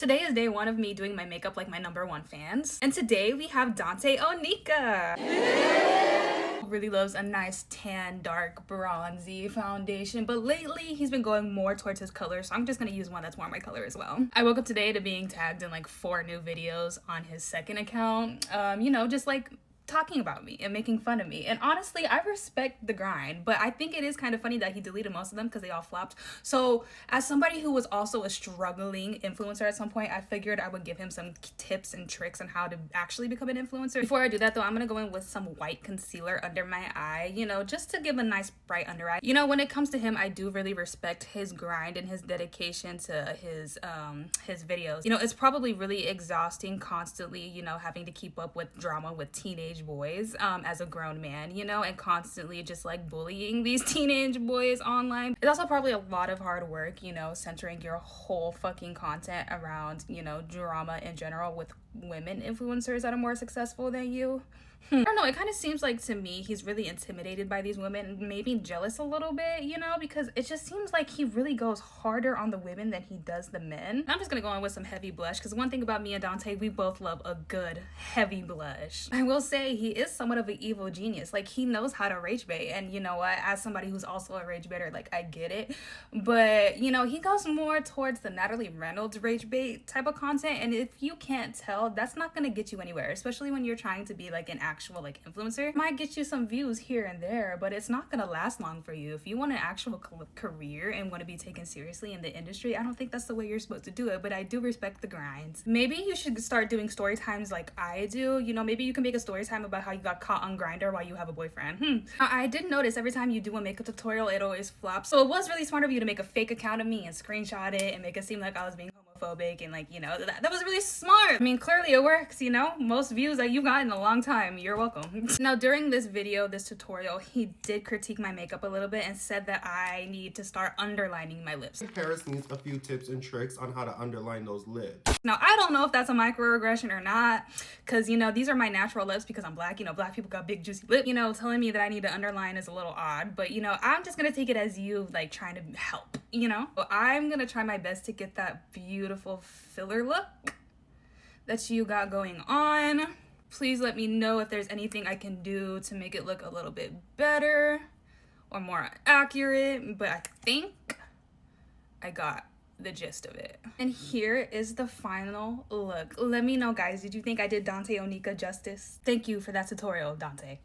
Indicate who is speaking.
Speaker 1: Today is day one of me doing my makeup like my #1 fans. And today we have Dante Onika. Really loves a nice tan, dark, bronzy foundation, but lately he's been going more towards his color, so I'm just gonna use one that's more my color as well. I woke up today to being tagged in like 4 new videos on his second account, just like talking about me and making fun of me. And honestly, I respect the grind, but I think it is kind of funny that he deleted most of them because they all flopped. So as somebody who was also a struggling influencer at some point, I figured I would give him some tips and tricks on how to actually become an influencer. Before I do that though, I'm gonna go in with some white concealer under my eye, just to give a nice bright under eye. When it comes to him, I do really respect his grind and his dedication to his videos. It's probably really exhausting constantly, having to keep up with drama with teenage boys as a grown man, and constantly just like bullying these teenage boys online. It's also probably a lot of hard work, centering your whole fucking content around, drama in general with women influencers that are more successful than you. I don't know, it kind of seems like to me he's really intimidated by these women, maybe jealous a little bit, because it just seems like he really goes harder on the women than he does the men. I'm just gonna go in with some heavy blush because one thing about me and Dante, we both love a good heavy blush. I will say he is somewhat of an evil genius. Like, he knows how to rage bait, and you know what, as somebody who's also a rage baiter, like, I get it, but he goes more towards the Natalie Reynolds rage bait type of content, and if you can't tell, that's not gonna get you anywhere, especially when you're trying to be like an actual like influencer. It might get you some views here and there, but it's not gonna last long for you. If you want an actual career and want to be taken seriously in the industry, I don't think that's the way you're supposed to do it, but I do respect the grind. Maybe you should start doing story times like I do. Maybe you can make a story time about how you got caught on Grindr while you have a boyfriend. I did notice every time you do a makeup tutorial, it always flops, so it was really smart of you to make a fake account of me and screenshot it and make it seem like I was being homophobic, and that was really smart. I mean, clearly it works, most views that you got in a long time. You're welcome. Now, during this video, this tutorial, he did critique my makeup a little bit and said that I need to start underlining my lips.
Speaker 2: Paris needs a few tips and tricks on how to underline those lips.
Speaker 1: Now, I don't know if that's a microaggression or not, because these are my natural lips because I'm black. Black people got big juicy lips. Telling me that I need to underline is a little odd, but I'm just gonna take it as you like trying to help. So I'm gonna try my best to get that beautiful filler look that you got going on. Please let me know if there's anything I can do to make it look a little bit better or more accurate, but I think I got the gist of it. And here is the final look. Let me know, guys, did you think I did Dante Onika justice? Thank you for that tutorial, Dante.